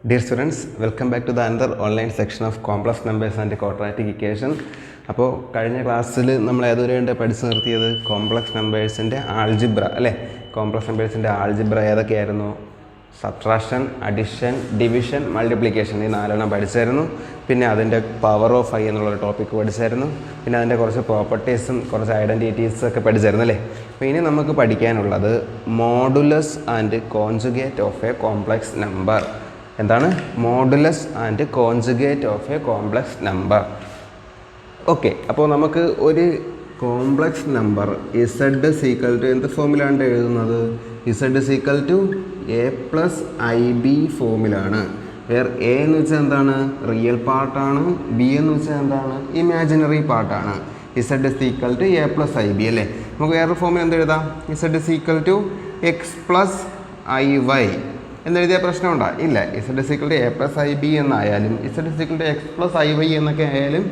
Dear students, welcome back to the another online section of complex numbers and quadratic equation. അപ്പോൾ കഴിഞ്ഞ ക്ലാസ്സിൽ നമ്മൾ ഏതുവരെ പഠിച്ചു നിർത്തിയത് കോംപ്ലക്സ് നമ്പേഴ്സിൻ്റെ ആൾജിബ്ര അല്ലേ. കോംപ്ലക്സ് നമ്പേഴ്സിൻ്റെ ആൾജിബ്ര ഏതൊക്കെയായിരുന്നു? സബ്ട്രാക്ഷൻ, അഡിഷൻ, ഡിവിഷൻ, മൾട്ടിപ്ലിക്കേഷൻ, ഈ നാലെണ്ണം പഠിച്ചായിരുന്നു. പിന്നെ അതിൻ്റെ പവർ ഓഫ് ഐ എന്നുള്ളൊരു ടോപ്പിക്ക് പഠിച്ചായിരുന്നു. പിന്നെ അതിൻ്റെ കുറച്ച് പ്രോപ്പർട്ടീസും കുറച്ച് ഐഡൻറ്റിറ്റീസും ഒക്കെ പഠിച്ചായിരുന്നു അല്ലേ. അപ്പോൾ ഇനി നമുക്ക് പഠിക്കാനുള്ളത് modulus and conjugate of a complex number. എന്താണ്? Modulus and conjugate of a complex number. Okay, അപ്പോൾ നമുക്ക് ഒരു complex number Z equal to എന്ത് ഫോമിലാണ് എഴുതുന്നത്? Z equal to A plus I B ഫോമിലാണ്. വേറെ എ എന്ന് വെച്ചാൽ എന്താണ്? റിയൽ പാർട്ടാണ്. ബി എന്ന് വെച്ചാൽ എന്താണ്? ഇമാജിനറി പാർട്ടാണ്. Z equal to A plus I B അല്ലേ. നമുക്ക് വേറെ ഫോമിൽ എന്ത് എഴുതാം? Z equal to X plus I Y എന്നെഴുതിയ പ്രശ്നമുണ്ടോ? ഇല്ല. Z equal to A plus I B എന്നായാലും Z equal to X plus I Y എന്നൊക്കെ ആയാലും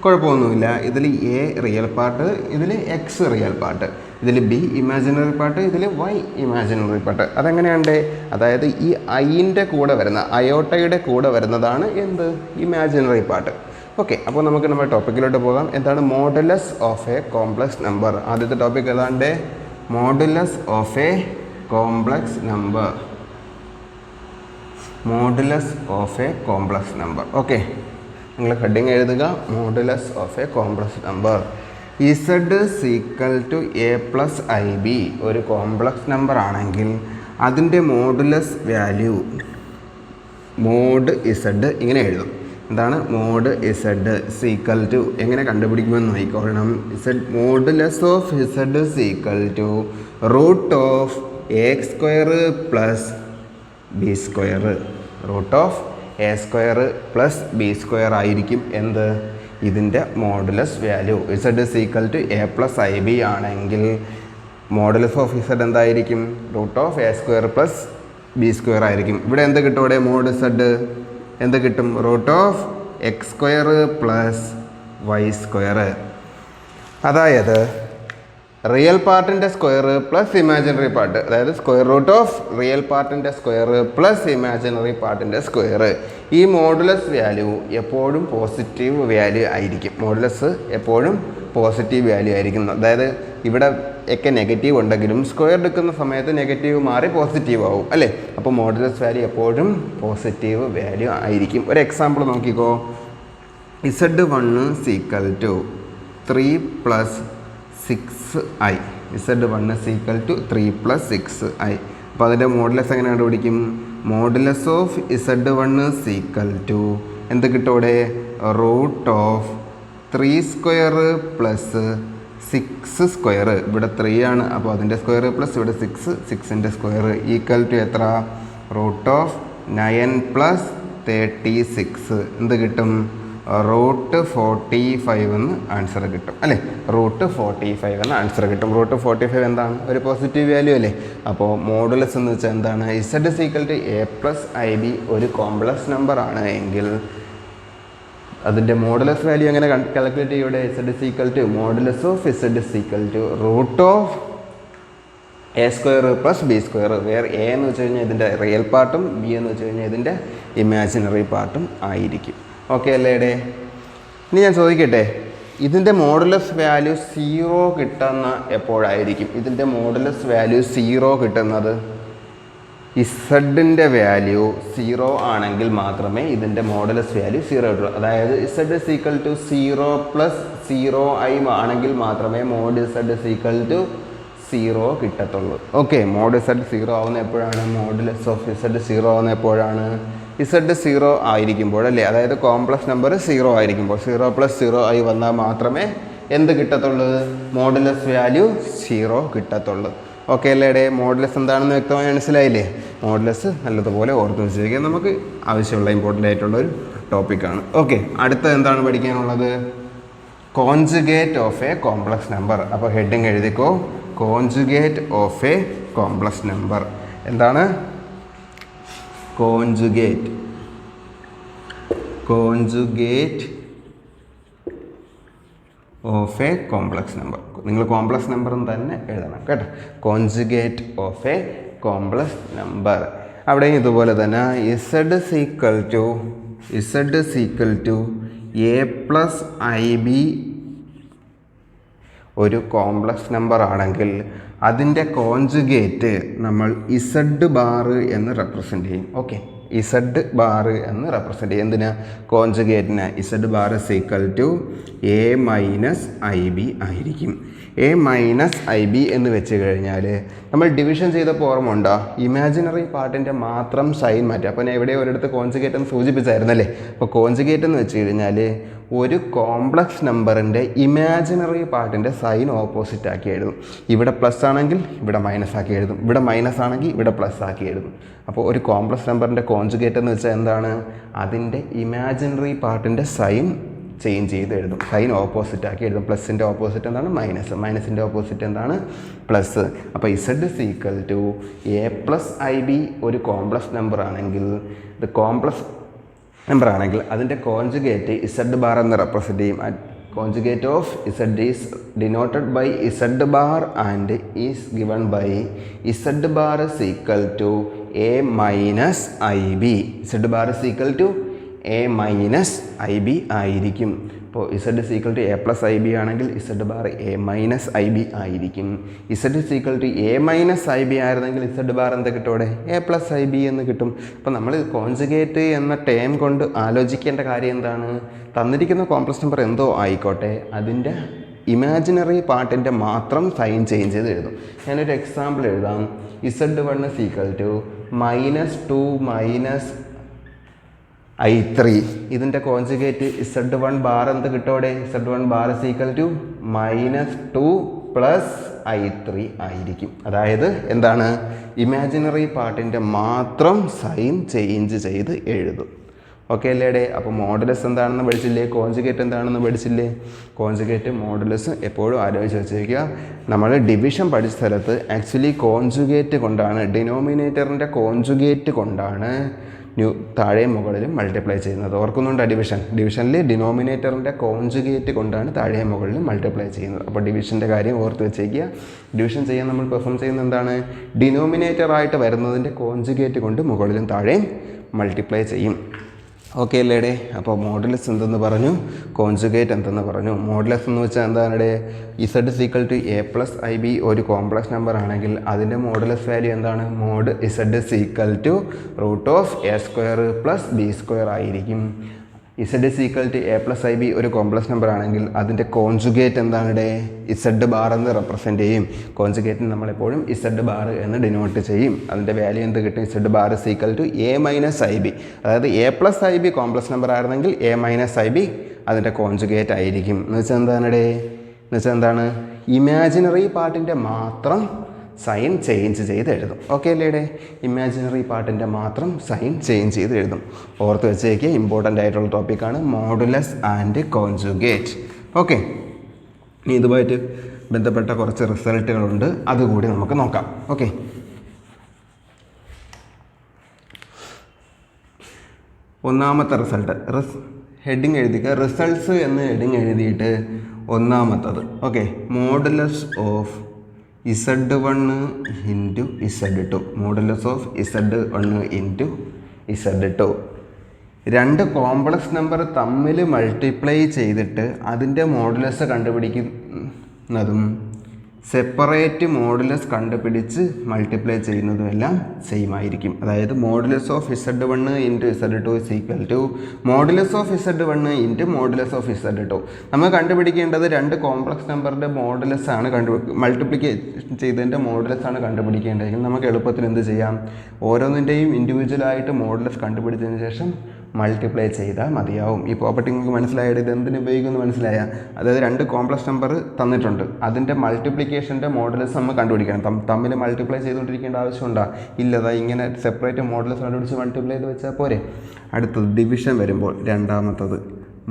കുഴപ്പമൊന്നുമില്ല. ഇതിൽ എ റിയൽ പാർട്ട്, ഇതിൽ എക്സ് റിയൽ പാർട്ട്, ഇതിൽ ബി ഇമാജിനറി പാർട്ട്, ഇതിൽ വൈ ഇമാജിനറി പാർട്ട്. അതെങ്ങനെയുണ്ട്? അതായത് ഈ ഐൻ്റെ കൂടെ വരുന്ന അയോട്ടയുടെ കൂടെ വരുന്നതാണ് എന്ത്? Imaginary part. ഓക്കെ, അപ്പോൾ നമുക്ക് നമ്മുടെ ടോപ്പിക്കിലോട്ട് പോകാം. എന്താണ് modulus of a complex number? ആദ്യത്തെ ടോപ്പിക് ഏതാണ്ട്? Modulus of a complex number. Modulus of a complex number. Okay, നിങ്ങൾ ഹെഡിങ് എഴുതുക. Modulus of a complex number. Z equal to A plus I B ഒരു കോംപ്ലക്സ് നമ്പർ ആണെങ്കിൽ അതിൻ്റെ modulus value mode Z ഇങ്ങനെ എഴുതും. എന്താണ്? Mod Z equal to എങ്ങനെ കണ്ടുപിടിക്കുമെന്ന് നോക്കിക്കോളണം. Z modulus of Z equal to root of A square plus B square. Root of A square plus B square ആയിരിക്കും എന്ത്? ഇതിൻ്റെ modulus value. Z equal to A plus I B ആണെങ്കിൽ modulus of Z എന്തായിരിക്കും? Root of A square plus B square ആയിരിക്കും. ഇവിടെ എന്ത് കിട്ടും? ഇവിടെ മോഡ് ഇസഡ് എന്ത് കിട്ടും? Root of X square plus Y square. അതായത് റിയൽ പാർട്ടിൻ്റെ സ്ക്വയർ പ്ലസ് ഇമാജിനറി പാർട്ട്, അതായത് സ്ക്വയർ റൂട്ട് ഓഫ് റിയൽ പാർട്ടിൻ്റെ സ്ക്വയർ പ്ലസ് ഇമാജിനറി പാർട്ടിൻ്റെ സ്ക്വയർ. ഈ മോഡുലസ് വാല്യൂ എപ്പോഴും പോസിറ്റീവ് വാല്യൂ ആയിരിക്കും. മോഡുലസ് എപ്പോഴും പോസിറ്റീവ് വാല്യൂ ആയിരിക്കും. അതായത് ഇവിടെ ഒക്കെ നെഗറ്റീവ് ഉണ്ടെങ്കിലും സ്ക്വയർ എടുക്കുന്ന സമയത്ത് നെഗറ്റീവ് മാറി പോസിറ്റീവ് ആവും അല്ലേ. അപ്പോൾ മോഡുലസ് വാല്യൂ എപ്പോഴും പോസിറ്റീവ് വാല്യൂ ആയിരിക്കും. ഒരു എക്സാമ്പിൾ നോക്കിക്കോ. Z 1 equal to 3 plus 6i. Z1 is equal to 3 plus 6i. അപ്പോൾ അതിൻ്റെ മോഡുലസ് എങ്ങനെ കണ്ടുപിടിക്കും? Modulus of Z1 is equal to എന്ത് കിട്ടും ഇവിടെ? Root of 3 square plus 6 square. ഇവിടെ 3 ആണ്, അപ്പോൾ അതിൻ്റെ സ്ക്വയർ പ്ലസ് ഇവിടെ 6ൻ്റെ സ്ക്വയർ ഈക്വൽ ടു എത്ര? റൂട്ട് ഓഫ് 9 പ്ലസ് 36 എന്ത് കിട്ടും? റൂട്ട് 45 എന്ന് ആൻസർ കിട്ടും അല്ലേ. റൂട്ട് 45 എന്ന് ആൻസർ കിട്ടും. റൂട്ട് 45 എന്താണ്? ഒരു പോസിറ്റീവ് വാല്യൂ അല്ലേ. അപ്പോൾ മോഡുലസ് എന്ന് വെച്ചാൽ എന്താണ്? Z equal to A plus I B ഒരു കോംപ്ലക്സ് നമ്പർ ആണ് എങ്കിൽ അതിൻ്റെ മോഡുലസ് വാല്യൂ എങ്ങനെ കാൽക്കുലേറ്റ് ചെയ്യും? ഇവിടെ Z equal to modulus of Z equal to root of A square plus B square. വേറെ എ എന്ന് വെച്ച് കഴിഞ്ഞാൽ ഇതിൻ്റെ റിയൽ പാർട്ടും ബി എന്ന് വെച്ച് കഴിഞ്ഞാൽ ഇതിൻ്റെ ഇമാജിനറി പാർട്ടും ആയിരിക്കും. ഓക്കെ അല്ലേ ഡേ? ഇനി ഞാൻ ചോദിക്കട്ടെ, ഇതിൻ്റെ മോഡുലസ് വാല്യൂ 0 കിട്ടുന്ന എപ്പോഴായിരിക്കും? ഇതിൻ്റെ മോഡുലസ് വാല്യൂ 0 കിട്ടുന്നത് ഇസഡിൻ്റെ വാല്യൂ 0 ആണെങ്കിൽ മാത്രമേ ഇതിൻ്റെ മോഡുലസ് വാല്യൂ 0 കിട്ടുള്ളൂ. അതായത് Z equal to 0 plus 0i ആണെങ്കിൽ മാത്രമേ മോഡ് ഇസഡ് സീക്വൽ ടു 0 കിട്ടത്തുള്ളൂ. ഓക്കെ, മോഡ് ഇസഡ് 0 ആവുന്ന എപ്പോഴാണ്? മോഡുലസ് ഓഫ് ഇസഡ് 0 ആവുന്ന എപ്പോഴാണ്? ഇസഡ് 0 ആയിരിക്കുമ്പോഴല്ലേ. അതായത് കോംപ്ലക്സ് നമ്പർ 0 ആയിരിക്കുമ്പോൾ 0 പ്ലസ് 0i വന്നാൽ മാത്രമേ എന്ത് കിട്ടത്തുള്ളൂ? മോഡുലസ് വാല്യൂ 0 കിട്ടത്തുള്ളൂ. ഓക്കെ അല്ലേ ഡേ? മോഡുലസ് എന്താണെന്ന് വ്യക്തമായി മനസ്സിലായില്ലേ? മോഡുലസ് നല്ലതുപോലെ ഓർത്ത് വെച്ചിരിക്കുക. നമുക്ക് ആവശ്യമുള്ള ഇമ്പോർട്ടൻ്റ് ആയിട്ടുള്ളൊരു ടോപ്പിക്കാണ്. ഓക്കെ, അടുത്ത എന്താണ് പഠിക്കാനുള്ളത്? Conjugate of a complex number. അപ്പോൾ ഹെഡിങ് എഴുതിക്കോ. Conjugate of a complex number. എന്താണ്? Conjugate. Conjugate of a complex number. നിങ്ങൾ കോംപ്ലക്സ് നമ്പർ തന്നെ എഴുതണം കേട്ടോ. Conjugate of a complex number. അവിടെയും ഇതുപോലെ തന്നെ Z equal to A plus I B ഒരു കോംപ്ലക്സ് നമ്പർ ആണെങ്കിൽ അതിൻ്റെ കോൺജുഗേറ്റ് നമ്മൾ ഇസഡ് ബാർ എന്ന് റെപ്രസെൻ്റ് ചെയ്യും. ഓക്കെ, ഇസഡ് ബാർ എന്ന് റെപ്രസെൻ്റ് ചെയ്യും. എന്തിനാ? കോൺജുഗേറ്റിന്. Z bar equal to A minus I B ആയിരിക്കും. എ മൈനസ് ഐ ബി എന്ന് വെച്ച് കഴിഞ്ഞാൽ നമ്മൾ ഡിവിഷൻ ചെയ്തപ്പോൾ ഓർമ്മ ഉണ്ടോ? ഇമാജിനറി പാർട്ടിൻ്റെ മാത്രം സൈൻ മാറ്റുക. അപ്പോൾ ഞാൻ എവിടെ ഒരിടത്ത് കോൺജുഗേറ്റ് എന്ന് സൂചിപ്പിച്ചായിരുന്നല്ലേ. അപ്പോൾ കോൺജുഗേറ്റ് എന്ന് വെച്ച് കഴിഞ്ഞാൽ ഒരു കോംപ്ലക്സ് നമ്പറിൻ്റെ ഇമാജിനറി പാർട്ടിൻ്റെ സൈൻ ഓപ്പോസിറ്റ് ആക്കി എഴുതും. ഇവിടെ പ്ലസ് ആണെങ്കിൽ ഇവിടെ മൈനസ് ആക്കി എഴുതും, ഇവിടെ മൈനസ് ആണെങ്കിൽ ഇവിടെ പ്ലസ് ആക്കി എഴുതും. അപ്പോൾ ഒരു കോംപ്ലക്സ് നമ്പറിൻ്റെ കോൺജുഗേറ്റ് എന്ന് വെച്ചാൽ എന്താണ്? അതിൻ്റെ ഇമാജിനറി പാർട്ടിൻ്റെ സൈൻ ചേഞ്ച് ചെയ്ത് എഴുതും, സൈൻ ഓപ്പോസിറ്റ് ആക്കി എഴുതും. പ്ലസിൻ്റെ ഓപ്പോസിറ്റ് എന്താണ്? മൈനസ്. മൈനസിൻ്റെ ഓപ്പോസിറ്റ് എന്താണ്? പ്ലസ്. അപ്പോൾ Z equal to A plus I B ഒരു കോംപ്ലക്സ് നമ്പർ ആണെങ്കിൽ, ഇത് കോംപ്ലക്സ് നമ്പർ ആണെങ്കിൽ അതിൻ്റെ കോൺജുഗേറ്റ് ഇസഡ് ബാർ എന്ന് റെപ്രസെൻ്റ് ചെയ്യും. Conjugate of Z is denoted by Z bar and is given by Z bar is equal to A minus I B. Z bar is equal to A minus I B ആയിരിക്കും. ഇപ്പോൾ Z is equal to A plus I B ആണെങ്കിൽ Z bar A minus I B ആയിരിക്കും. Z is equal to A minus I B ആയിരുന്നെങ്കിൽ Z bar എന്താ കിട്ടും? അവിടെ A plus I B എന്ന് കിട്ടും. അപ്പോൾ നമ്മൾ കോൺജുഗേറ്റ് എന്ന ടേം കൊണ്ട് ആലോചിക്കേണ്ട കാര്യം എന്താണ്? തന്നിരിക്കുന്ന കോംപ്ലക്സ് നമ്പർ എന്തോ ആയിക്കോട്ടെ, അതിൻ്റെ ഇമാജിനറി പാർട്ടിൻ്റെ മാത്രം സൈൻ ചേഞ്ച് ചെയ്ത് എഴുതും. ഞാനൊരു എക്സാമ്പിൾ എഴുതാം. Z one is equal to -2 -I3. ഇതിൻ്റെ കോൺജുഗേറ്റ് ഇസഡ് വൺ ബാർ എന്ത് കിട്ടോടെ? Z one bar is equal to -2 + I3 ആയിരിക്കും. അതായത് എന്താണ്? ഇമാജിനറി പാർട്ടിൻ്റെ മാത്രം സൈൻ ചേഞ്ച് ചെയ്ത് എഴുതും. ഓക്കെ അല്ലേടെ? അപ്പോൾ മോഡുലസ് എന്താണെന്ന് പഠിച്ചില്ലേ? കോൺജുഗേറ്റ് എന്താണെന്ന് പഠിച്ചില്ലേ? കോൺജുഗേറ്റ് മോഡുലസ് എപ്പോഴും ആലോചിച്ച് വെച്ചിരിക്കുക. നമ്മൾ ഡിവിഷൻ പഠിച്ച സ്ഥലത്ത് ആക്ച്വലി കോൺജുഗേറ്റ് കൊണ്ടാണ്, ഡിനോമിനേറ്ററിൻ്റെ കോൺജുഗേറ്റ് കൊണ്ടാണ് താഴെയും മുകളിലും മൾട്ടിപ്ലൈ ചെയ്യുന്നത്. ഓർക്കുന്നുണ്ടോ? ഡിവിഷനിൽ ഡിനോമിനേറ്ററിൻ്റെ കോൺജുഗേറ്റ് കൊണ്ടാണ് താഴെയും മുകളിലും മൾട്ടിപ്ലൈ ചെയ്യുന്നത്. അപ്പോൾ ഡിവിഷൻ്റെ കാര്യം ഓർത്ത് വെച്ചേക്കുക. ഡിവിഷൻ ചെയ്യാൻ നമ്മൾ പെർഫോം ചെയ്യുന്നത് എന്താണ്? ഡിനോമിനേറ്ററായിട്ട് വരുന്നതിൻ്റെ കോൺജുഗേറ്റ് കൊണ്ട് മുകളിലും താഴെയും മൾട്ടിപ്ലൈ ചെയ്യും. ഓക്കെ അല്ലേടെ? അപ്പോൾ മോഡുലസ് എന്തെന്ന് പറഞ്ഞു, കോൺജുഗേറ്റ് എന്തെന്ന് പറഞ്ഞു. മോഡുലസ് എന്ന് വെച്ചാൽ എന്താണ്? Z equal to A plus I B ഒരു കോംപ്ലക്സ് നമ്പർ ആണെങ്കിൽ അതിൻ്റെ മോഡുലസ് വാല്യൂ എന്താണ്? Mod Z equal to √(a² + b² ആയിരിക്കും. Z equal to A plus I B ഒരു കോംപ്ലക്സ് നമ്പർ ആണെങ്കിൽ അതിൻ്റെ കോൺജുഗേറ്റ് എന്താണ്? ഇസഡ് ബാർ എന്ന് റെപ്രസെൻ്റ് ചെയ്യും. കോൺജുഗേറ്റിന് നമ്മളെപ്പോഴും ഇസഡ് ബാർ എന്ന് ഡിനോട്ട് ചെയ്യും. അതിൻ്റെ വാല്യൂ എന്ത് കിട്ടും? Z bar is equal to A minus I B. അതായത് A plus I B complex number ആയിരുന്നെങ്കിൽ എ മൈനസ് ഐ ബി അതിൻ്റെ കോൺജുഗേറ്റ് ആയിരിക്കും. എന്ന് വെച്ചാൽ എന്താണ്? ഇമാജിനറി പാർട്ടിൻ്റെ മാത്രം സൈൻ ചേഞ്ച് ചെയ്ത് എഴുതും. ഓക്കെ അല്ലേടെ? ഇമാജിനറി പാർട്ടിൻ്റെ മാത്രം സൈൻ ചേഞ്ച് ചെയ്ത് എഴുതും. ഓർത്ത് വെച്ചേക്ക്, ഇമ്പോർട്ടൻ്റ് ആയിട്ടുള്ള ടോപ്പിക്കാണ് മോഡുലസ് ആൻഡ് കോൺജുഗേറ്റ്. ഓക്കെ, ഇനി ഇതുമായിട്ട് ബന്ധപ്പെട്ട കുറച്ച് റിസൾട്ടുകളുണ്ട്, അതുകൂടി നമുക്ക് നോക്കാം. ഓക്കെ, ഒന്നാമത്തെ റിസൾട്ട് ഹെഡിങ് എഴുതിക്കുക. റിസൾട്ട്സ് എന്ന് ഹെഡിങ് എഴുതിയിട്ട് ഒന്നാമത്തത് okay, modulus of Z1 into Z2. Modulus of Z1 into Z2. രണ്ട് കോംപ്ലക്സ് നമ്പർ തമ്മിൽ മൾട്ടിപ്ലൈ ചെയ്തിട്ട് അതിൻ്റെ മോഡുലസ് കണ്ടുപിടിക്കുന്നതും സെപ്പറേറ്റ് മോഡുലസ് കണ്ടുപിടിച്ച് മൾട്ടിപ്ലൈ ചെയ്യുന്നതും എല്ലാം സെയിം ആയിരിക്കും. അതായത് modulus of Z1 into Z2 is equal to modulus of Z1 into modulus of Z2. നമ്മൾ കണ്ടുപിടിക്കേണ്ടത് രണ്ട് കോംപ്ലക്സ് നമ്പറിൻ്റെ മോഡുലസ് ആണ് മൾട്ടിപ്ലിക്കേഷൻ ചെയ്തതിൻ്റെ മോഡുലസ് ആണ് കണ്ടുപിടിക്കേണ്ടതെങ്കിൽ നമുക്ക് എളുപ്പത്തിൽ എന്ത് ചെയ്യാം? ഓരോന്നിൻ്റെയും ഇൻഡിവിജ്വലായിട്ട് മോഡുലസ് കണ്ടുപിടിച്ചതിന് ശേഷം മൾട്ടിപ്ലൈ ചെയ്താൽ മതിയാവും. ഈ പ്രോപ്പർട്ടി നിങ്ങൾക്ക് മനസ്സിലായത് ഇത് എന്തിനു ഉപയോഗിക്കുമെന്ന് മനസ്സിലായ? അതായത് രണ്ട് കോംപ്ലക്സ് നമ്പർ തന്നിട്ടുണ്ട്, അതിൻ്റെ മൾട്ടിപ്ലിക്കേഷൻ്റെ മോഡുലസ് നമ്മൾ കണ്ടുപിടിക്കണം. തമ്മിൽ മൾട്ടിപ്ലൈ ചെയ്തുകൊണ്ടിരിക്കേണ്ട ആവശ്യമുണ്ടോ? ഇല്ലതാ, ഇങ്ങനെ സെപ്പറേറ്റ് മോഡുലസ് കണ്ടുപിടിച്ച് മൾട്ടിപ്ലൈ ചെയ്ത് വെച്ചാൽ പോരെ. അടുത്തത് ഡിവിഷൻ വരുമ്പോൾ രണ്ടാമത്തത്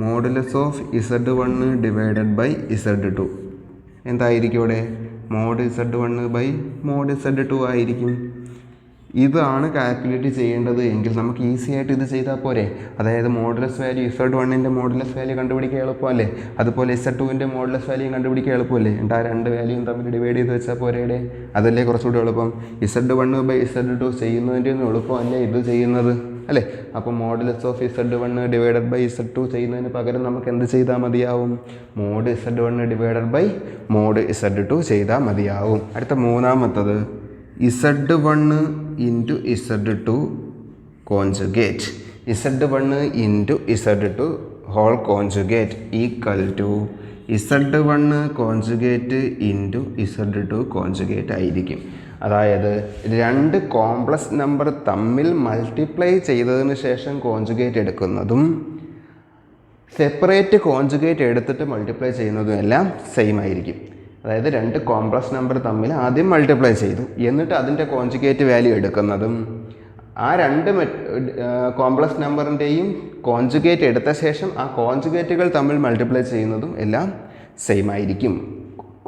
modulus of Z1 divided by Z2 എന്തായിരിക്കും? ഇവിടെ mode Z1 by mod Z2 ആയിരിക്കും. ഇതാണ് കാൽക്കുലേറ്റ് ചെയ്യേണ്ടത് എങ്കിൽ നമുക്ക് ഈസി ആയിട്ട് ഇത് ചെയ്താൽ പോരെ. അതായത് മോഡുലസ് വാല്യൂ Z1ൻ്റെ മോഡുലസ് വാല്യൂ കണ്ടുപിടിക്കാൻ എളുപ്പമല്ലേ, അതുപോലെ Z2ൻ്റെ മോഡുലസ് വാല്യൂ കണ്ടുപിടിക്കാൻ എളുപ്പമല്ലേ. എന്നിട്ട് ആ രണ്ട് വാല്യൂയും തമ്മിൽ ഡിവൈഡ് ചെയ്ത് വെച്ചാൽ പോരേടെ, അതല്ലേ കുറച്ചുകൂടി എളുപ്പം. Z1/Z2 ചെയ്യുന്നതിൻ്റെ ഒന്നും എളുപ്പമല്ലേ ഇത് ചെയ്യുന്നത് അല്ലേ. അപ്പോൾ modulus of Z1 divided by Z2 ചെയ്യുന്നതിന് പകരം നമുക്ക് എന്ത് ചെയ്താൽ മതിയാവും, mode Z1 divided by mod Z2 ചെയ്താൽ മതിയാവും. അടുത്ത മൂന്നാമത്തത് Z1 into Z2 conjugate. Z1 into Z2 whole conjugate equal to Z1 conjugate into Z2 conjugate ആയിരിക്കും. അതായത് രണ്ട് കോംപ്ലക്സ് നമ്പർ തമ്മിൽ മൾട്ടിപ്ലൈ ചെയ്തതിന് ശേഷം കോൺജുഗേറ്റ് എടുക്കുന്നതും സെപ്പറേറ്റ് കോൺജുഗേറ്റ് എടുത്തിട്ട് മൾട്ടിപ്ലൈ ചെയ്യുന്നതും എല്ലാം സെയിം ആയിരിക്കും. അതായത് രണ്ട് കോംപ്ലക്സ് നമ്പർ തമ്മിൽ ആദ്യം മൾട്ടിപ്ലൈ ചെയ്തു, എന്നിട്ട് അതിൻ്റെ കോൺജുഗേറ്റ് വാല്യൂ എടുക്കുന്നതും ആ രണ്ട് കോംപ്ലക്സ് നമ്പറിൻ്റെയും കോൺജുഗേറ്റ് എടുത്ത ശേഷം ആ കോൺജുഗേറ്റുകൾ തമ്മിൽ മൾട്ടിപ്ലൈ ചെയ്യുന്നതും എല്ലാം സെയിം ആയിരിക്കും.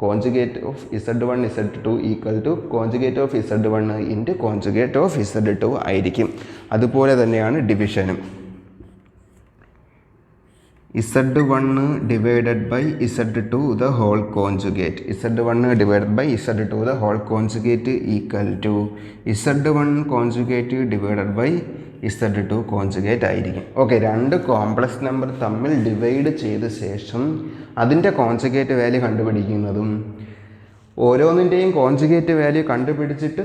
Conjugate of Z1 Z2 equal to conjugate of Z1 into conjugate of Z2 ആയിരിക്കും. അതുപോലെ തന്നെയാണ് ഡിവിഷനും. Z1 divided by Z2 the whole conjugate. Z1 divided by Z2 the whole conjugate equal to Z1 conjugate divided by Z2 conjugate ആയിരിക്കും. Okay, രണ്ട് complex number തമ്മിൽ divide ചെയ്ത ശേഷം അതിൻ്റെ കോൺജുഗേറ്റ് വാല്യൂ കണ്ടുപിടിക്കുന്നതും ഓരോന്നിൻ്റെയും കോൺജുഗേറ്റ് വാല്യൂ കണ്ടുപിടിച്ചിട്ട്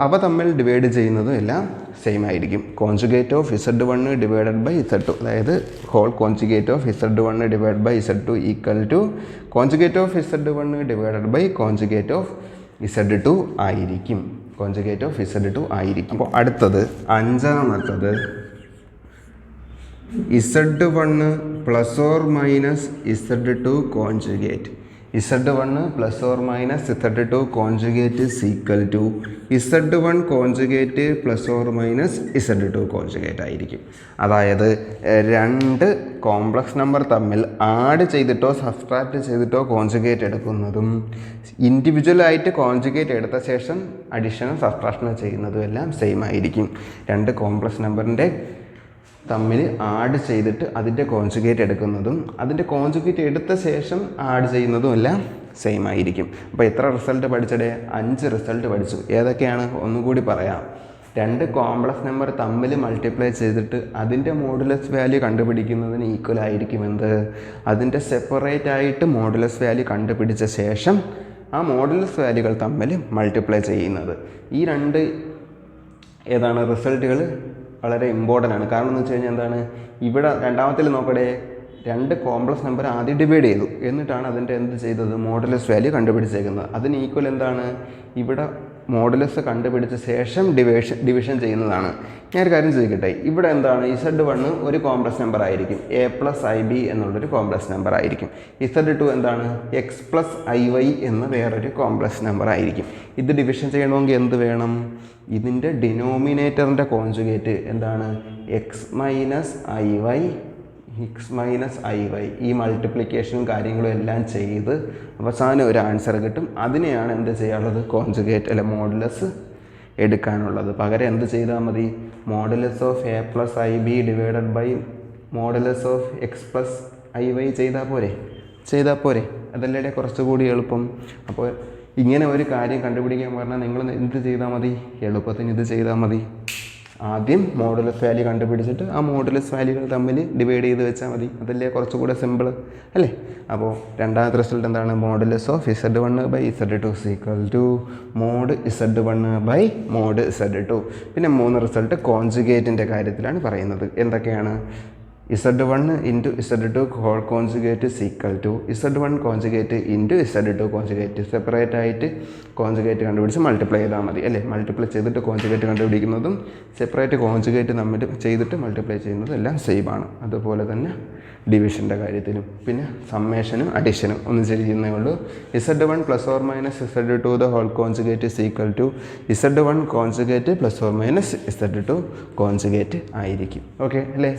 അവ തമ്മിൽ ഡിവൈഡ് ചെയ്യുന്നതും എല്ലാം സെയിം ആയിരിക്കും. Conjugate of Z1 divided by Z2, അതായത് whole conjugate of Z1 divide by Z2 equal to conjugate of Z1 divided by conjugate of Z2 ആയിരിക്കും. കോൺജുഗേറ്റ് ഓഫ് Z2 ആയിരിക്കും. അപ്പോൾ അടുത്തത് അഞ്ചാമത്തത് Z1 plus or minus Z2 conjugate. Z1 plus or minus Z2 conjugate equal to Z1 conjugate plus or minus Z2 conjugate ആയിരിക്കും. അതായത് രണ്ട് complex number തമ്മിൽ add ചെയ്തിട്ടോ സബ്ട്രാക്റ്റ് ചെയ്തിട്ടോ കോൺജുഗേറ്റ് എടുക്കുന്നതും ഇൻഡിവിജ്വലായിട്ട് കോൺജുഗേറ്റ് എടുത്ത ശേഷം അഡീഷനും സബ്ട്രാക്ഷനും ചെയ്യുന്നതും എല്ലാം സെയിം ആയിരിക്കും. രണ്ട് കോംപ്ലക്സ് നമ്പറിൻ്റെ തമ്മിൽ ആഡ് ചെയ്തിട്ട് അതിൻ്റെ കോൺജുഗേറ്റ് എടുക്കുന്നതും അതിൻ്റെ കോൺജുഗേറ്റ് എടുത്ത ശേഷം ആഡ് ചെയ്യുന്നതും എല്ലാം സെയിം ആയിരിക്കും. അപ്പോൾ എത്ര റിസൾട്ട് പഠിച്ചടേ? 5 റിസൾട്ട് പഠിച്ചു. ഏതൊക്കെയാണ് ഒന്നുകൂടി പറയാം. രണ്ട് കോംപ്ലക്സ് നമ്പർ തമ്മിൽ മൾട്ടിപ്ലൈ ചെയ്തിട്ട് അതിൻ്റെ മോഡുലസ് വാല്യൂ കണ്ടുപിടിക്കുന്നതിന് ഈക്വൽ ആയിരിക്കും എന്ത്, അതിൻ്റെ സെപ്പറേറ്റ് ആയിട്ട് മോഡുലസ് വാല്യൂ കണ്ടുപിടിച്ച ശേഷം ആ മോഡുലസ് വാല്യൂകൾ തമ്മിൽ മൾട്ടിപ്ലൈ ചെയ്യുന്നത്. ഈ രണ്ട് ഏതാണ് റിസൾട്ടുകൾ വളരെ ഇമ്പോർട്ടൻ്റ് ആണ്. കാരണം എന്ന് വെച്ച് കഴിഞ്ഞാൽ എന്താണ്, ഇവിടെ രണ്ടാമത്തിൽ നോക്കടേ, രണ്ട് കോംപ്ലക്സ് നമ്പർ ആദ്യം ഡിവൈഡ് ചെയ്തു, എന്നിട്ടാണ് അതിൻ്റെ എന്ത് ചെയ്തത്, മോഡുലസ് വാല്യൂ കണ്ടുപിടിച്ചേക്കുന്നത്. അതിന് ഈക്വൽ എന്താണ്, ഇവിടെ മോഡുലസ് കണ്ടുപിടിച്ച ശേഷം ഡിവിഷൻ ചെയ്യുന്നതാണ്. ഞാനൊരു കാര്യം ചോദിക്കട്ടെ, ഇവിടെ എന്താണ്, Z1 ഒരു കോംപ്ലക്സ് നമ്പർ ആയിരിക്കും, A+IB എന്നുള്ളൊരു കോംപ്ലക്സ് നമ്പർ ആയിരിക്കും. Z2 എന്താണ്, X+IY എന്ന വേറൊരു കോംപ്ലക്സ് നമ്പർ ആയിരിക്കും. ഇത് ഡിവിഷൻ ചെയ്യണമെങ്കിൽ എന്ത് വേണം, ഇതിൻ്റെ ഡിനോമിനേറ്ററിൻ്റെ കോൺജുഗേറ്റ് എന്താണ്, X-IY. ഈ മൾട്ടിപ്ലിക്കേഷനും കാര്യങ്ങളും എല്ലാം ചെയ്ത് അവസാനം ഒരു ആൻസർ കിട്ടും. അതിനെയാണ് എന്ത് ചെയ്യാനുള്ളത്, കോൺജുഗേറ്റ് അല്ലെ മോഡുലസ് എടുക്കാനുള്ളത്. പകരം എന്ത് ചെയ്താൽ മതി, modulus of A+IB divided by modulus of X+IY ചെയ്താൽ പോരെ. അതല്ലേ കുറച്ചുകൂടി എളുപ്പം. അപ്പോൾ ഇങ്ങനെ ഒരു കാര്യം കണ്ടുപിടിക്കാൻ പറഞ്ഞാൽ നിങ്ങൾ എന്ത് ചെയ്താൽ മതി, എളുപ്പത്തിന് ഇത് ചെയ്താൽ മതി. ആദ്യം മോഡുലസ് വാല്യൂ കണ്ടുപിടിച്ചിട്ട് ആ മോഡുലസ് വാല്യൂകൾ തമ്മിൽ ഡിവൈഡ് ചെയ്ത് വെച്ചാൽ മതി. അതല്ലേ കുറച്ചുകൂടെ സിമ്പിൾ അല്ലേ. അപ്പോൾ രണ്ടാമത്തെ റിസൾട്ട് എന്താണ്, modulus of Z1 by Z2 equal to mod Z1 by mod Z2. പിന്നെ 3 റിസൾട്ട് കോൺജുഗേറ്റിൻ്റെ കാര്യത്തിലാണ് പറയുന്നത്. എന്തൊക്കെയാണ്, Z1 into Z2 whole conjugate equal to Z1 conjugate into Z2 conjugate. Separate ആയിട്ട് കോൺജുഗേറ്റ് കണ്ടുപിടിച്ച് മൾട്ടിപ്ലൈ ചെയ്താൽ മതി അല്ലേ. മൾട്ടിപ്ലൈ ചെയ്തിട്ട് കോൺജുഗേറ്റ് കണ്ടുപിടിക്കുന്നതും സെപ്പറേറ്റ് കോൺജുഗേറ്റ് തമ്മിൽ ചെയ്തിട്ട് മൾട്ടിപ്ലൈ ചെയ്യുന്നതും എല്ലാം സെയിം ആണ്. അതുപോലെ തന്നെ ഡിവിഷൻ്റെ കാര്യത്തിലും പിന്നെ സമ്മേഷനും അഡീഷനും ഒന്നും ചെയ്യുന്നേ ഉള്ളൂ. Z1 plus or minus Z2 the whole conjugate equal to Z1 conjugate plus or minus Z2 conjugate ആയിരിക്കും. ഓക്കെ അല്ലേ.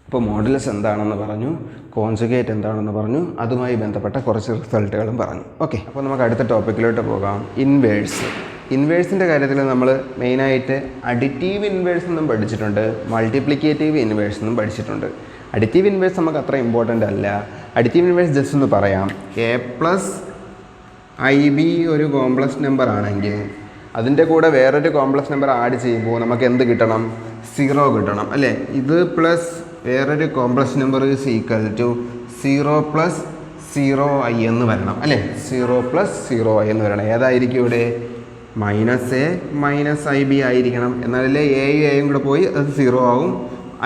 അപ്പോൾ മോഡുലസ് എന്താണെന്ന് പറഞ്ഞു, കോൺജുഗേറ്റ് എന്താണെന്ന് പറഞ്ഞു, അതുമായി ബന്ധപ്പെട്ട കുറച്ച് റിസൾട്ടുകളും പറഞ്ഞു. ഓക്കെ, അപ്പോൾ നമുക്ക് അടുത്ത ടോപ്പിക്കിലോട്ട് പോകാം. ഇൻവേഴ്സ്. ഇൻവേഴ്സിൻ്റെ കാര്യത്തിൽ നമ്മൾ മെയിനായിട്ട് അഡിറ്റീവ് ഇൻവേഴ്സ് എന്നും പഠിച്ചിട്ടുണ്ട്, മൾട്ടിപ്ലിക്കേറ്റീവ് ഇൻവേഴ്സ് എന്നും പഠിച്ചിട്ടുണ്ട്. അഡിറ്റീവ് ഇൻവേഴ്സ് നമുക്ക് അത്ര ഇമ്പോർട്ടൻ്റ് അല്ല. അഡിറ്റീവ് ഇൻവേഴ്സ് ജസ്റ്റ് ഒന്ന് പറയാം. എ പ്ലസ് ഐ ബി ഒരു കോംപ്ലക്സ് നമ്പർ ആണെങ്കിൽ അതിൻ്റെ കൂടെ വേറൊരു കോംപ്ലക്സ് നമ്പർ ആഡ് ചെയ്യുമ്പോൾ നമുക്ക് എന്ത് കിട്ടണം? 0 കിട്ടണം അല്ലേ? ഇത് പ്ലസ് വേറൊരു complex number is equal to 0 plus 0i എന്ന് വരണം അല്ലേ? 0 പ്ലസ് 0i എന്ന് വരണം. ഏതായിരിക്കും ഇവിടെ? -a മൈനസ് ഐ ബി ആയിരിക്കണം. എന്നാലല്ലേ എയും കൂടെ പോയി അത് 0 ആവും,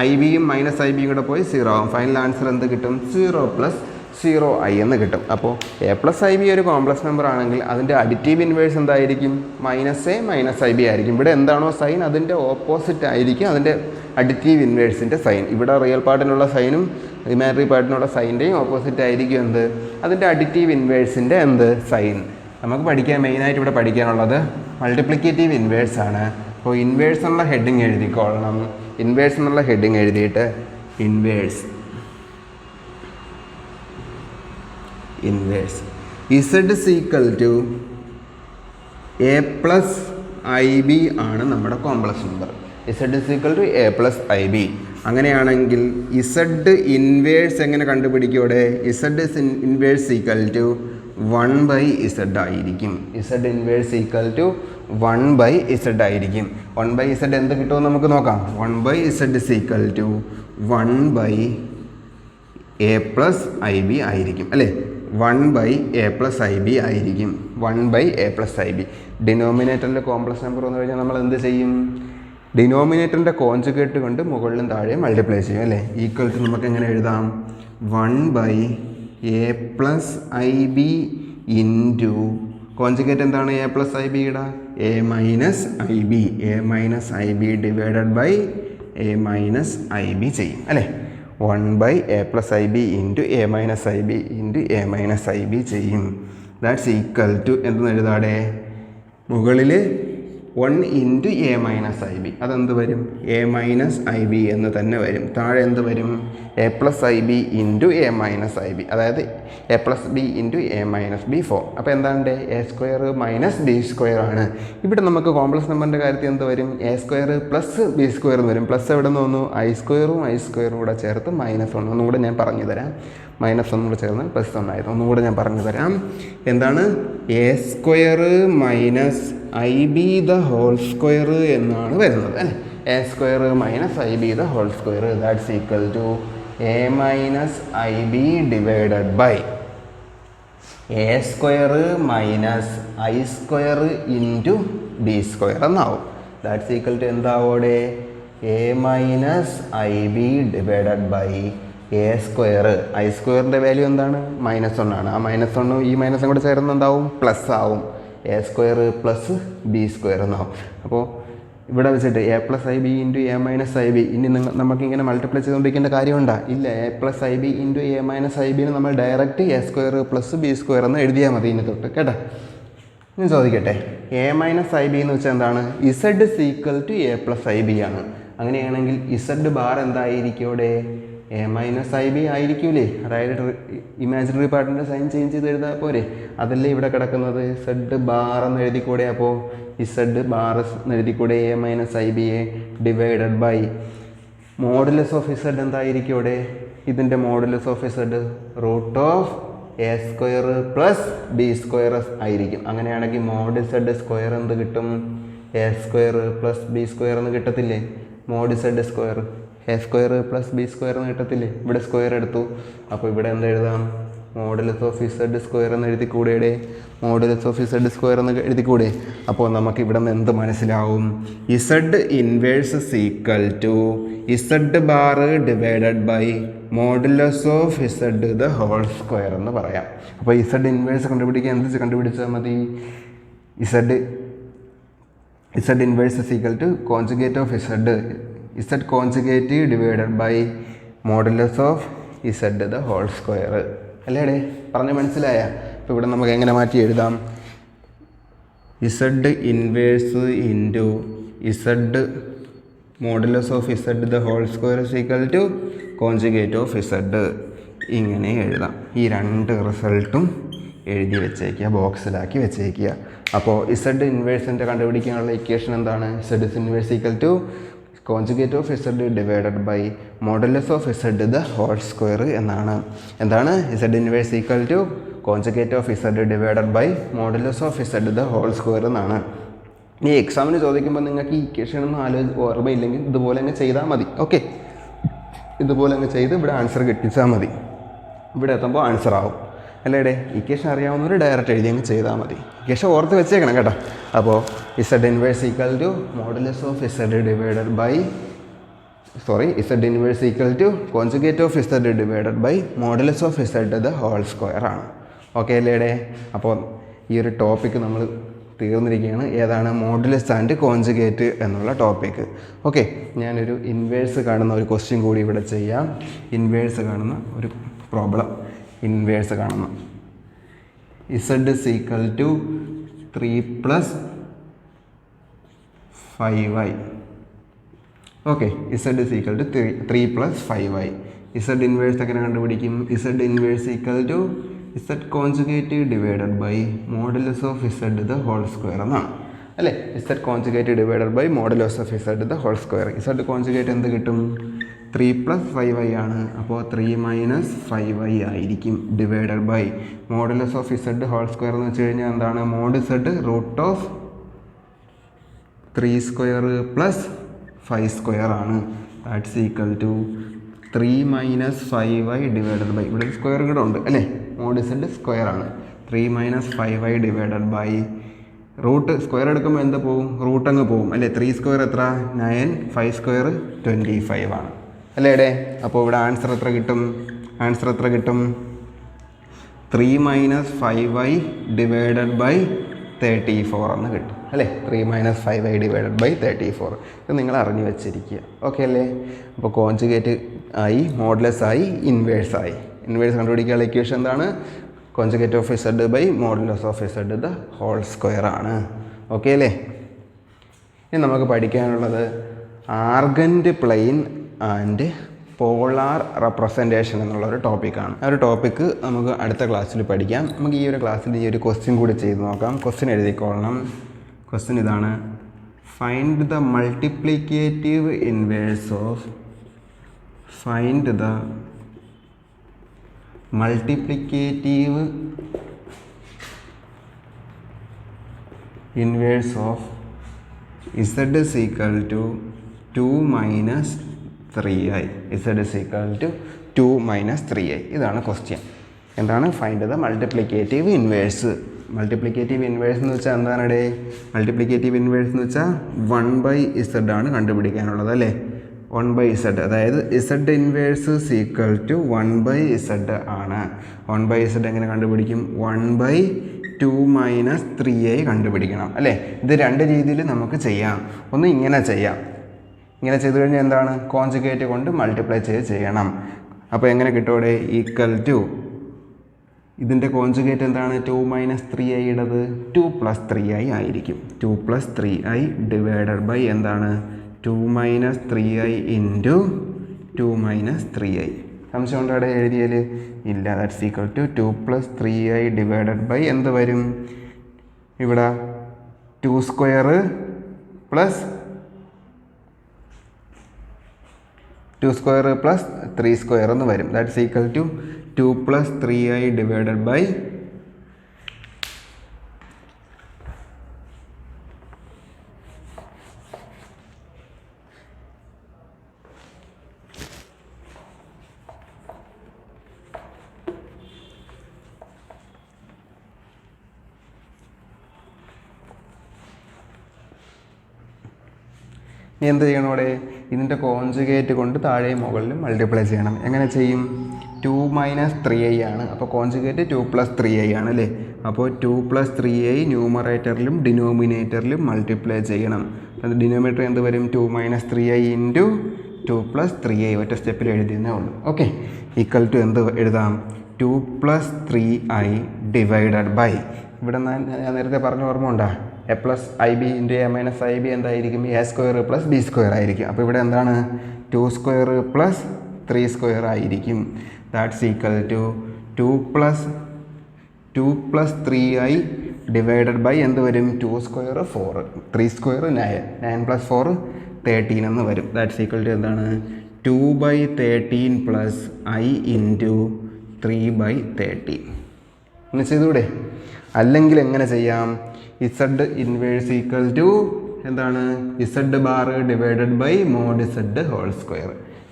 ഐ ബിയും മൈനസ് ഐ ബിയും കൂടെ പോയി 0 ആവും. ഫൈനൽ ആൻസർ എന്ത് കിട്ടും? 0 പ്ലസ് 0i എന്ന് കിട്ടും. അപ്പോൾ എ പ്ലസ് ഐ ബി ഒരു കോംപ്ലക്സ് നമ്പർ ആണെങ്കിൽ അതിൻ്റെ അഡിറ്റീവ് ഇൻവേഴ്സ് എന്തായിരിക്കും? -a മൈനസ് ഐ ബി ആയിരിക്കും. ഇവിടെ എന്താണോ സൈൻ അതിൻ്റെ ഓപ്പോസിറ്റ് ആയിരിക്കും അതിൻ്റെ അഡിറ്റീവ് ഇൻവേഴ്സിൻ്റെ സൈൻ. ഇവിടെ റിയൽ പാർട്ടിനുള്ള സൈനും ഇമാജിനറി പാർട്ടിനുള്ള സൈൻ്റെയും ഓപ്പോസിറ്റ് ആയിരിക്കും എന്ത്? അതിൻ്റെ അഡിറ്റീവ് ഇൻവേഴ്സിൻ്റെ എന്ത്? സൈൻ. നമുക്ക് പഠിക്കാൻ മെയിനായിട്ട് ഇവിടെ പഠിക്കാനുള്ളത് മൾട്ടിപ്ലിക്കേറ്റീവ് ഇൻവേഴ്സ് ആണ്. അപ്പോൾ ഇൻവേഴ്സ് എന്നുള്ള ഹെഡിങ് എഴുതിക്കൊള്ളണം. ഇൻവേഴ്സ് എന്നുള്ള ഹെഡിങ് എഴുതിയിട്ട് inverse Z equal to A plus I B ആണ് നമ്മുടെ complex number. Z equal to A plus I B. അങ്ങനെയാണെങ്കിൽ ഇസഡ് ഇൻവേഴ്സ് എങ്ങനെ കണ്ടുപിടിക്കൂടെ? Z inverse equal to 1/z ആയിരിക്കും. Z inverse equal to 1/z ആയിരിക്കും. 1/z എന്ത് കിട്ടുമെന്ന് നമുക്ക് നോക്കാം. 1/z equal to 1/a plus I B ആയിരിക്കും അല്ലേ? 1/a പ്ലസ് ഐ ബി ആയിരിക്കും. 1/a plus I B. ഡിനോമിനേറ്ററിൻ്റെ കോംപ്ലക്സ് നമ്പർ വന്നു കഴിഞ്ഞാൽ നമ്മൾ എന്ത് ചെയ്യും? ഡിനോമിനേറ്ററിൻ്റെ കോൺജുഗേറ്റ് കൊണ്ട് മുകളിലും താഴെയും മൾട്ടിപ്ലൈ ചെയ്യും അല്ലേ? ഈക്വൽ ടു നമുക്ക് എങ്ങനെ എഴുതാം? 1/a plus I B into conjugate എന്താണ്? എ പ്ലസ് ഐ ബിയുടെ A minus I B. A minus I B divided by A minus I B ചെയ്യും അല്ലേ? 1/a plus I B into A minus I B into A minus I B ചെയ്യും. That's equal to എന്തെന്ന് എഴുതാടെ? മുകളിൽ 1 into A minus I B. അതെന്ത് വരും? A minus I B എന്ന് തന്നെ വരും. താഴെ എന്ത് വരും? A plus I B into A minus I B. അതായത് A plus B into A minus B 4. അപ്പോൾ എന്താണ്? A square minus B square ആണ്. ഇവിടെ നമുക്ക് കോംപ്ലക്സ് നമ്പറിൻ്റെ കാര്യത്തിൽ എന്ത് വരും? A square plus B square എന്ന് വരും. പ്ലസ് എവിടെ നിന്ന് വന്നു? ഐ സ്ക്വയറും കൂടെ ചേർത്ത് -1. ഒന്നുകൂടെ ഞാൻ പറഞ്ഞു തരാം. -1 കൂടെ ചേർന്ന് +1 ആയിരുന്നു. ഒന്നുകൂടെ ഞാൻ പറഞ്ഞു തരാം. എന്താണ്? A square minus I B the whole square എന്നാണ് വരുന്നത് അല്ലേ? A square minus I B the whole square. That's equal to A minus I B divided by A square minus I square into B square എന്നാവും. That's equal to എന്താവോടെ? A minus I B divided by A square. I സ്ക്വയറിൻ്റെ value എന്താണ്? -1 ആണ്. ആ -1 ഈ -1 കൂടെ ചേർന്ന് എന്താവും? പ്ലസ് ആവും. A square plus B square എന്നാവും. അപ്പോൾ ഇവിടെ വെച്ചിട്ട് A plus I B into A minus I B ഇനി നമുക്കിങ്ങനെ മൾട്ടിപ്ലൈ ചെയ്തുകൊണ്ടിരിക്കേണ്ട കാര്യമുണ്ടോ? ഇല്ല. A plus I B into A minus I ബിന് നമ്മൾ direct A square plus B square എന്ന് എഴുതിയാൽ മതി ഇനി തൊട്ട് കേട്ടോ. ഞാൻ ചോദിക്കട്ടെ, എ മൈനസ് ഐ ബി എന്ന് വെച്ചാൽ എന്താണ്? Z equal to A plus I B ആണ്. അങ്ങനെയാണെങ്കിൽ ഇസഡ് ബാർ എന്തായിരിക്കും? എ മൈനസ് ഐ ബി ആയിരിക്കൂലേ? അതായത് ഇമാജിനറി പാർട്ടിൻ്റെ സൈൻ ചേഞ്ച് ചെയ്ത് എഴുതാൽ പോരെ? അതല്ലേ ഇവിടെ കിടക്കുന്നത്? ഇസഡ് ബാർ എന്ന് എഴുതിക്കൂടെ? അപ്പോൾ ഇസഡ് ബാർ എന്ന് എഴുതിക്കൂടെ? A minus I B A divided by modulus of Z എന്തായിരിക്കും? ഇതിൻ്റെ modulus of Z root of A square plus B square ആയിരിക്കും. അങ്ങനെയാണെങ്കിൽ മോഡ് ഇസഡ് സ്ക്വയർ എന്ത് കിട്ടും? A square plus B square എന്ന് കിട്ടത്തില്ലേ? Mod Z square A square plus B square എന്ന് കിട്ടത്തില്ലേ? ഇവിടെ സ്ക്വയർ എടുത്തു. അപ്പോൾ ഇവിടെ എന്ത് എഴുതാം? മോഡുലസ് ഓഫ് ഇസഡ് സ്ക്വയർ എന്ന് എഴുതിക്കൂടെ? മോഡുലസ് ഓഫ് ഇസഡ് സ്ക്വയർ എന്ന് എഴുതിക്കൂടെ? അപ്പോൾ നമുക്ക് ഇവിടെ നിന്ന് എന്ത് മനസ്സിലാവും? Z inverse equal to Z bar divided by modulus of Z the whole square എന്ന് പറയാം. അപ്പോൾ ഇസഡ് ഇൻവേഴ്സ് കണ്ടുപിടിക്കാൻ എന്ത് കണ്ടുപിടിച്ചാൽ മതി? Z inverse equal to conjugate of Z conjugate divided by modulus of Z the whole square. അല്ലേടെ പറഞ്ഞ് മനസ്സിലായ? അപ്പോൾ ഇവിടെ നമുക്ക് എങ്ങനെ മാറ്റി എഴുതാം? Z inverse into Z modulus of Z the whole square equal to conjugate of Z. ഇങ്ങനെ എഴുതാം. ഈ രണ്ട് റിസൾട്ടും എഴുതി വെച്ചേക്കുക, ബോക്സിലാക്കി വെച്ചേക്കുക. അപ്പോൾ ഇസഡ് ഇൻവേഴ്സിൻ്റെ കണ്ടുപിടിക്കാനുള്ള ഇക്വേഷൻ എന്താണ്? Z is inverse equal to conjugate of Z divided by modulus of Z the whole square എന്നാണ്. എന്താണ്? Z inverse equal to conjugate of Z divided by modulus of Z the whole square എന്നാണ്. ഈ എക്സാമിന് ചോദിക്കുമ്പോൾ നിങ്ങൾക്ക് ഈ equation ഒന്നും ഓർമ്മയില്ലെങ്കിൽ ഇതുപോലെ അങ്ങ് ചെയ്താൽ മതി. ഓക്കെ, ഇതുപോലെ അങ്ങ് ചെയ്ത് ഇവിടെ ആൻസർ കിട്ടിച്ചാൽ മതി. ഇവിടെ എത്തുമ്പോൾ ആൻസർ ആവും അല്ലേടെ. ഇക്വേഷൻ അറിയാവുന്നവർ ഡയറക്റ്റ് എഴുതി അങ്ങ് ചെയ്താൽ മതി. ഇക്വേഷൻ ഓർത്ത് വെച്ചേക്കണം കേട്ടോ. അപ്പോൾ Z inverse equal to modulus of Z divided by Z inverse equal to conjugate of Z divided by modulus of Z the whole square ആണ്. ഓക്കെ അല്ലേടെ. അപ്പോൾ ഈ ഒരു ടോപ്പിക്ക് നമ്മൾ തീർന്നിരിക്കുകയാണ്. ഏതാണ്? മോഡുലസ് ആൻഡ് കോൺജുഗേറ്റ് എന്നുള്ള ടോപ്പിക്ക്. ഓക്കെ, ഞാനൊരു ഇൻവേഴ്സ് കാണുന്ന ഒരു ക്വസ്റ്റ്യൻ കൂടി ഇവിടെ ചെയ്യാം. ഇൻവേഴ്സ് കാണുന്ന ഒരു പ്രോബ്ലം. ഇൻവേഴ്സ് കാണുന്ന Z is equal to 3 + 5y. Okay, Z is equal to 3 + 5y. Z inverse എങ്ങനെ കണ്ടുപിടിക്കും? Z inverse equal to Z conjugate divided by modulus of Z the whole square എന്നാണ് അല്ലേ. Z conjugate divided by modulus of Z the whole square. Z conjugate എന്ത് കിട്ടും? 3 + 5y ആണ്. അപ്പോൾ 3 - 5y ആയിരിക്കും. Divided by modulus of Z whole square എന്ന് വെച്ച് കഴിഞ്ഞാൽ എന്താണ്? മോഡ് ഇസഡ് റൂട്ട് ഓഫ് 3² + 5² ആണ്. That's equal to 3 - 5y divided by, ഇവിടെ സ്ക്വയർ കൂടെ ഉണ്ട് അല്ലേ. മോഡ് ഇസഡ് സ്ക്വയർ ആണ്. 3 - 5y divided by root square എടുക്കുമ്പോൾ എന്ത് പോവും? റൂട്ട് അങ്ങ് പോവും അല്ലേ. 3² എത്ര? 9, 5² 25 ആണ് അല്ലേ ഇടേ. അപ്പോൾ ഇവിടെ ആൻസർ എത്ര കിട്ടും? ആൻസർ എത്ര കിട്ടും? 3 - 5y ഡിവൈഡഡ് ബൈ 34 എന്ന് കിട്ടും അല്ലേ. 3 - 5y ഡിവൈഡഡ് ബൈ 34. ഇത് നിങ്ങൾ അറിഞ്ഞു വെച്ചിരിക്കുക. ഓക്കെ അല്ലേ. അപ്പോൾ കോൺജുഗേറ്റ് ആയി, മോഡുലസ് ആയി, ഇൻവേഴ്സ് ആയി. ഇൻവേഴ്സ് കണ്ടുപിടിക്കാനുള്ള ഇക്വേഷൻ എന്താണ്? Conjugate of Z by modulus of Z the whole square ആണ്. ഓക്കെ അല്ലേ. ഇനി നമുക്ക് പഠിക്കാനുള്ളത് Argand plane and polar representation എന്നുള്ളൊരു ടോപ്പിക്കാണ്. ആ ഒരു ടോപ്പിക്ക് നമുക്ക് അടുത്ത ക്ലാസ്സിൽ പഠിക്കാം. നമുക്ക് ഈ ഒരു ക്ലാസ്സിൽ ഈ ഒരു ക്വസ്റ്റ്യൻ കൂടി ചെയ്ത് നോക്കാം. ക്വസ്റ്റ്യൻ എഴുതിക്കൊള്ളണം. ക്വസ്റ്റ്യൻ ഇതാണ്: find the multiplicative inverse of z is equal to 2 - 3i. z is equal to 2 - 3i. ഇതാണ് ക്വസ്റ്റ്യൻ. എന്താണ്? Find the multiplicative inverse. Multiplicative inverse എന്ന് വെച്ചാൽ എന്താണ് ഇവിടെ? മൾട്ടിപ്ലിക്കേറ്റീവ് ഇൻവേഴ്സ് എന്ന് വെച്ചാൽ 1/z ആണ് കണ്ടുപിടിക്കാനുള്ളത് അല്ലേ. 1/z, അതായത് z inverse equal to 1/z ആണ്. 1/z എങ്ങനെ കണ്ടുപിടിക്കും? 1/2 - 3i കണ്ടുപിടിക്കണം അല്ലേ. ഇത് രണ്ട് രീതിയിൽ നമുക്ക് ചെയ്യാം. ഒന്ന് ഇങ്ങനെ ചെയ്യാം. ഇങ്ങനെ ചെയ്തു കഴിഞ്ഞാൽ എന്താണ്? കോൺജുഗേറ്റ് കൊണ്ട് മൾട്ടിപ്ലൈ ചെയ്യണം. അപ്പോൾ എങ്ങനെ കിട്ടോടെ? ഈക്വൽ ടു, ഇതിൻ്റെ കോൺജുഗേറ്റ് എന്താണ്? 2 - 3i ഇടത് 2 + 3i ആയിരിക്കും. 2 + 3i ഡിവൈഡഡ് ബൈ എന്താണ്? 2 - 3i ഇൻറ്റു 2 - 3i. സംശയം ഉണ്ടോ അവിടെ എഴുതിയാൽ? ഇല്ല. That's equal to 2 + 3i divided by എന്ത് വരും? ഇവിടെ 2² + 3² എന്ന് വരും. That's equal to 2 + 3i divided by ഇനി എന്ത് ചെയ്യണം അവിടെ? ഇതിൻ്റെ കോൺജുഗേറ്റ് കൊണ്ട് താഴെയും മുകളിലും മൾട്ടിപ്ലൈ ചെയ്യണം. എങ്ങനെ ചെയ്യും? 2 - 3i ആണ്. അപ്പോൾ കോൺജുഗേറ്റ് 2 + 3i ആണ് അല്ലേ. അപ്പോൾ 2 + 3i ന്യൂമറേറ്ററിലും ഡിനോമിനേറ്ററിലും മൾട്ടിപ്ലൈ ചെയ്യണം. അത് ഡിനോമിനേറ്റർ എന്ത് വരും? 2 - 3i ഇൻറ്റു 2 + 3i. ഒറ്റ സ്റ്റെപ്പിൽ എഴുതിയെന്നേ ഉള്ളൂ. ഓക്കെ, ഈക്വൽ ടു എന്ത് എഴുതാം? 2 + 3i ഡിവൈഡഡ് ബൈ, ഇവിടെ ഞാൻ നേരത്തെ പറഞ്ഞ ഓർമ്മ ഉണ്ടോ? a + ib into a - ib എന്തായിരിക്കും? a² + b² ആയിരിക്കും. അപ്പോൾ ഇവിടെ എന്താണ്? 2² + 3² ആയിരിക്കും. That's equal to 2 + 2+3i divided by എന്ത് വരും 2 സ്ക്വയർ 4 3 സ്ക്വയർ 9 9 + 4 13 എന്ന് വരും. ദാറ്റ്സ് ഈക്വൽ ടു എന്താണ് 2/13 പ്ലസ് i ഇൻറ്റു 3/13 എന്ന് ചെയ്തൂടെ? അല്ലെങ്കിൽ എങ്ങനെ ചെയ്യാം? ഇസഡ് ഇൻവേഴ്സ് ഈക്വൽ ടു എന്താണ് Z bar divided by mod Z whole square.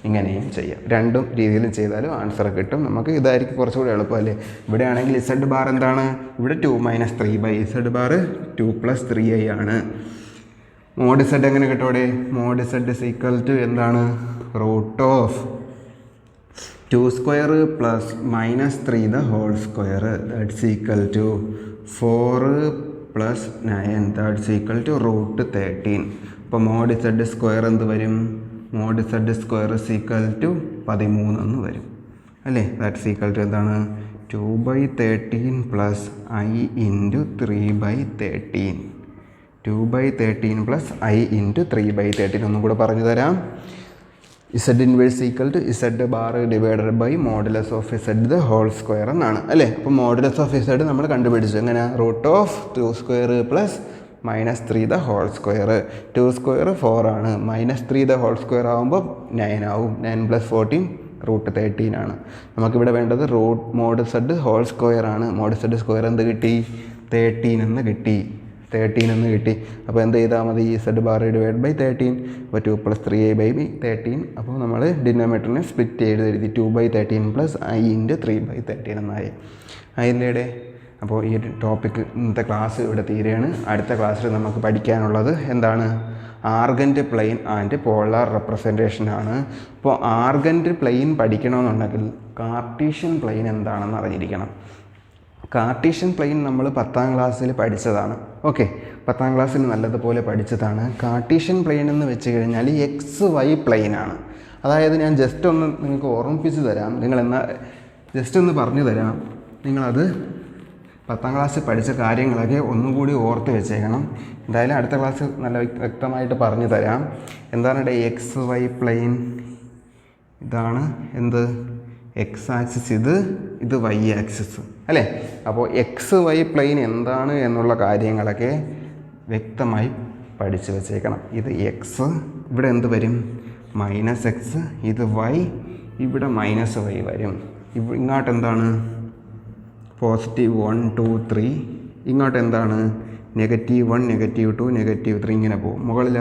ഇങ്ങനെയും ചെയ്യാം. രണ്ടും രീതിയിലും ചെയ്താലും ആൻസർ കിട്ടും. നമുക്ക് ഇതായിരിക്കും കുറച്ചുകൂടി എളുപ്പമല്ലേ? ഇവിടെ ആണെങ്കിൽ ഇസഡ് ബാർ എന്താണ്? ഇവിടെ 2 - 3 ഇസഡ് ബാർ 2+3i ആണ്. മോഡ് ഇസഡ് എങ്ങനെ കിട്ടോടെ? Mod Z is equal to എന്താണ് root of 2 square plus -3 the whole square that's equal to 4 + 9 that's equal to root 13. അപ്പോൾ മോഡ് ഇസഡ് സ്ക്വയർ എന്ത് വരും? Mod Z square is equal to 13 എന്ന് വരും അല്ലേ? ദാറ്റ്സ് ഈക്വൽ ടു എന്താണ് 2/13 plus i into 3/13 2/13 plus i into 3/13. ഒന്നും കൂടെ പറഞ്ഞു തരാം. Z inverse equal to Z bar divided by modulus of Z the whole square എന്നാണ് അല്ലേ? അപ്പോൾ മോഡുലസ് ഓഫ് ഇസഡ് നമ്മൾ കണ്ടുപിടിച്ചു. എങ്ങനെ? Root of 2 square plus -3 the whole square. 2 square 4 ആണ്. -3 ദ ഹോൾ സ്ക്വയർ ആകുമ്പോൾ 9 ആവും. 9 + 14 റൂട്ട് 13 ആണ്. നമുക്കിവിടെ വേണ്ടത് മോഡ് ഇസഡ് ഹോൾ സ്ക്വയർ ആണ്. മോഡ് ഇസഡ് സ്ക്വയർ എന്ത് കിട്ടി? 13 എന്ന് കിട്ടി. അപ്പോൾ എന്ത് ചെയ്താൽ മതി? Z bar divide by 13. അപ്പോൾ 2 + 3i/13. അപ്പോൾ നമ്മൾ ഡിനോമിനേറ്ററിനെ സ്പ്ലിറ്റ് ചെയ്ത് എഴുതി 2/13 പ്ലസ് i ഇൻറ്റു 3/13 എന്നായി. അതിൻ്റെ അപ്പോൾ ഈ ഒരു ടോപ്പിക്ക് ഇന്നത്തെ ക്ലാസ് ഇവിടെ തീരെയാണ്. അടുത്ത ക്ലാസ്സിൽ നമുക്ക് പഠിക്കാനുള്ളത് എന്താണ്? ആർഗൻറ്റ് പ്ലെയിൻ ആൻഡ് പോളാർ റെപ്രസെൻറ്റേഷൻ ആണ്. അപ്പോൾ ആർഗൻറ്റ് പ്ലെയിൻ പഠിക്കണമെന്നുണ്ടെങ്കിൽ കാർട്ടീഷ്യൻ പ്ലെയിൻ എന്താണെന്ന് അറിഞ്ഞിരിക്കണം. കാർട്ടീഷ്യൻ പ്ലെയിൻ നമ്മൾ 10ാം ക്ലാസ്സിൽ പഠിച്ചതാണ്. ഓക്കെ, 10ാം ക്ലാസ്സിൽ നല്ലതുപോലെ പഠിച്ചതാണ്. കാർട്ടീഷ്യൻ പ്ലെയിൻ എന്ന് വെച്ച് കഴിഞ്ഞാൽ XY പ്ലെയിനാണ്. അതായത് ഞാൻ ജസ്റ്റ് ഒന്ന് നിങ്ങൾക്ക് ഓർമ്മിപ്പിച്ച് തരാം. നിങ്ങളെന്നാൽ ജസ്റ്റ് ഒന്ന് പറഞ്ഞു തരാം. നിങ്ങളത് 10ാം ക്ലാസ്സിൽ പഠിച്ച കാര്യങ്ങളൊക്കെ ഒന്നും കൂടി ഓർത്ത് വെച്ചേക്കണം. എന്തായാലും അടുത്ത ക്ലാസ് നല്ല വ്യക്തമായിട്ട് പറഞ്ഞു തരാം. എന്താണ് XY പ്ലെയിൻ? ഇതാണ് എന്ത്? എക്സ് ആക്സിസ്, ഇത് വൈ ആക്സിസ് അല്ലേ? അപ്പോൾ XY പ്ലെയിൻ എന്താണ് എന്നുള്ള കാര്യങ്ങളൊക്കെ വ്യക്തമായി പഠിച്ചു വച്ചേക്കണം. ഇത് എക്സ്, ഇവിടെ എന്ത് വരും? -x. ഇത് y, ഇവിടെ -y വരും. ഇങ്ങോട്ട് എന്താണ്? +1 2 3. ഇങ്ങോട്ട് എന്താണ്? -1 -2 -3 ഇങ്ങനെ പോകും. മുകളിൽ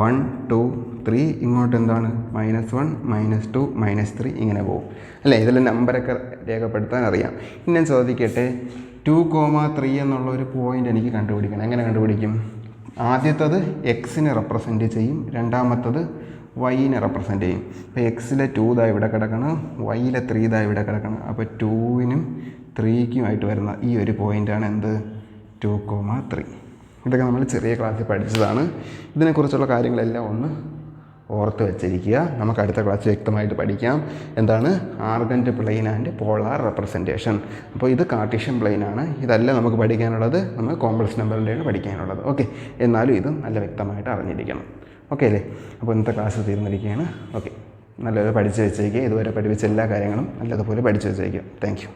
1 2 3. ഇങ്ങോട്ട് എന്താണ്? -1 -2 -3 ഇങ്ങനെ പോകും അല്ലേ? ഇതിൽ നമ്പറൊക്കെ രേഖപ്പെടുത്താൻ അറിയാം. ഇനി ഞാൻ ചോദിക്കട്ടെ, 2,3 എന്നുള്ള ഒരു പോയിൻ്റ് എനിക്ക് കണ്ടുപിടിക്കണം. എങ്ങനെ കണ്ടുപിടിക്കും? ആദ്യത്തത് എക്സിനെ റെപ്രസെൻറ്റ് ചെയ്യും, രണ്ടാമത്തത് വൈനെ റെപ്രസെൻറ്റ് ചെയ്യും. അപ്പോൾ എക്സിലെ 2 ദാ ഇവിടെ കിടക്കണം, വൈയിലെ 3 ദാ ഇവിടെ കിടക്കണം. അപ്പോൾ 2നും 3ക്കുമായിട്ട് വരുന്ന ഈ ഒരു പോയിൻ്റാണ് എന്ത്? 2,3. ഇതൊക്കെ നമ്മൾ ചെറിയ ക്ലാസ്സിൽ പഠിച്ചതാണ്. ഇതിനെക്കുറിച്ചുള്ള കാര്യങ്ങളെല്ലാം ഒന്ന് ഓർത്ത് വെച്ചിരിക്കുക. നമുക്ക് അടുത്ത ക്ലാസ് വ്യക്തമായിട്ട് പഠിക്കാം. എന്താണ്? ആർഗൻറ്റ് പ്ലെയിൻ ആൻഡ് പോളാർ റെപ്രസെൻറ്റേഷൻ. അപ്പോൾ ഇത് കാർട്ടീഷ്യൻ പ്ലെയിൻ ആണ്. ഇതല്ല നമുക്ക് പഠിക്കാനുള്ളത്, നമുക്ക് കോംപ്ലക്സ് നമ്പറിൻ്റെയാണ് പഠിക്കാനുള്ളത്. ഓക്കെ, എന്നാലും ഇത് നല്ല വ്യക്തമായിട്ട് അറിഞ്ഞിരിക്കണം. ഓക്കെ അല്ലേ? അപ്പോൾ ഇന്നത്തെ ക്ലാസ് തീർന്നിരിക്കുകയാണ്. ഓക്കെ, നല്ലപോലെ പഠിച്ച് വെച്ചേക്കുക. ഇതുവരെ പഠിപ്പിച്ച എല്ലാ കാര്യങ്ങളും നല്ലതുപോലെ പഠിച്ച് വെച്ചേക്കുക. Thank you.